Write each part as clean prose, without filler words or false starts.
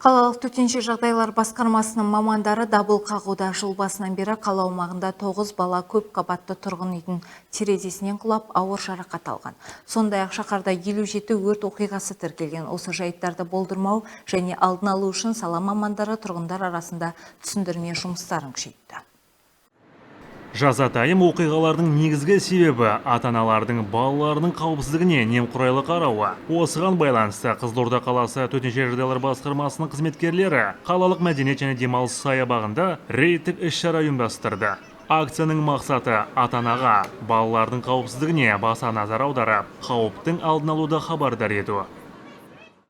Қалалық төтенше жағдайлар басқармасының мамандары дабыл қағуда. Жыл басынан бері қала аумағында 9 бала көп қабатты тұрғын үйдің терезесінен құлап ауыр жарақат алған. Сондай-ақ шаһарда 57 өрт оқиғасы тіркелген. Осы жайттарды болдырмау және алдын алу үшін сала мамандары тұрғындар арасында түсіндірме жұмыстарын күшейтті. Жазатайым оқиғалардың негізгі себебі ата-аналардың балаларының қауіпсіздігіне немқұрайлы қарауы. Осыған байланысты Қызылорда қаласы төтенше жағдайлар басқармасының қызметкерлері қалалық мәдениет және демалыс саябағында рейдтік іс-шара ұйымдастырды. Акцияның мақсаты ата-анаға балалардың қауіпсіздігіне баса назар аударып, қауіптің алдын алуды хабардар ету.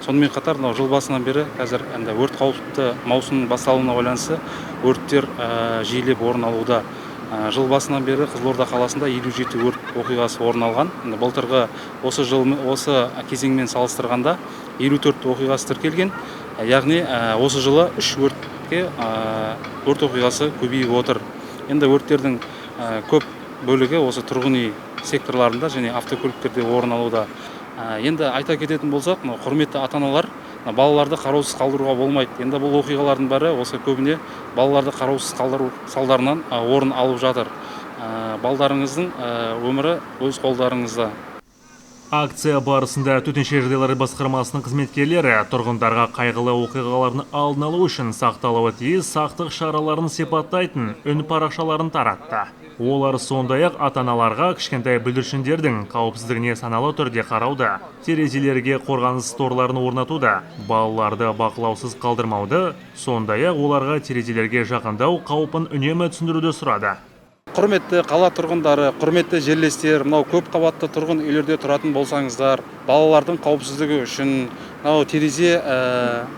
Сонымен қатар жыл басынан бері қазір өрт қауіпті маусымның басталуына байланысты өрттер жиілеп орын алуда. Жыл басынан бері Қызылорда қаласында 57 өрт оқиғасы орын алған. Былтырғы осы кезеңмен салыстырғанда 54 оқиғасы тіркелген. Яғни осы жылы 3 өрт оқиғасы көбейіп отыр. Енді өрттердің көп бөлігі осы тұрғын үй секторларында және автокөліктерде орын алуда. Енді айта кететін болсақ, құрметті ата-аналар, балаларды қараусыз қалдыруға болмайды. Енді бұл оқиғалардың бәрі осы көбіне балаларды қараусыз қалдыру салдарынан орын алып жатыр. Балдарыңыздың өмірі өз қолдарыңызда. Акция барысында төтенше жағдайлар басқармасының қызметкерлері тұрғындарға қайғылы оқиғалардың алдын алу үшін сақталуы тиіс сақтық шараларын сипаттайтын үн парақшаларын таратты. Олар сондай-ақ ата-аналарға кішкентай бүлдіршіндердің қауіпсіздігіне саналы түрде қарауды, терезелерге қорғаныс торларын орнатуда, балаларды бақылаусыз қалдырмауды, сондай-ақ оларға терезелерге жақындау қаупін үнемі түсіндіруді сұрады. Құрметті қала тұрғындары, құрметті жерлестер, мынау көп қабатты тұрғын үйлерде тұратын болсаңыздар, балалардың қауіпсіздігі үшін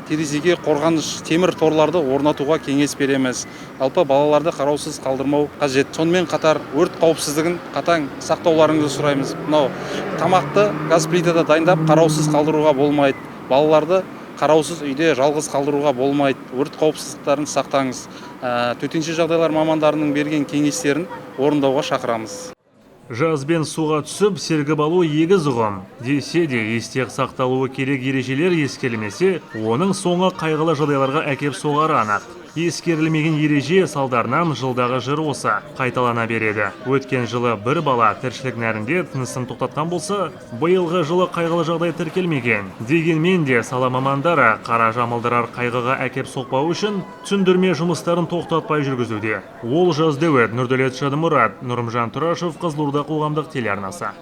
терезеге қорғаныш темір торларды орнатуға кеңес береміз. Жалпы балаларды қараусыз қалдырмау қажет. Сонымен қатар өрт қауіпсіздігін қатаң сақтауларыңызды сұраймыз. Мынау тамақты газ плитада дайындап қараусыз қалдыруға болмайды. Балаларды қараусыз үйде жалғыз қалдыруға болмайды. Өрт қауіпсіздіктерін сақтаңыз. Төтенше жағдайлар мамандарының берген кеңестерін орындауға шақырамыз. Жазбен суға түсіп, сергіп алу егіз ұғым. Десе де естек сақталуы керек ережелер ескерілмесе, оның соңы қайғылы жағдайларға әкеп соғары анық. Ескерілмеген ереже салдарынан жылдағы жыр осы қайталана береді. Өткен жылы бір бала тіршілік нәрінде тынысын тоқтатқан болса, биылғы жылы қайғылы жағдай тіркелмеген. Дегенмен де сала мамандары қара жамылдырар қайғыға әкеп соқпау үшін түсіндірме жұмыстарын тоқтатпай жүргізуде. Ол жазды Нұрдәулет Шадымұрат, Нұрымжан Тұрашев, Қызылорда қоғамдық телеарнасы.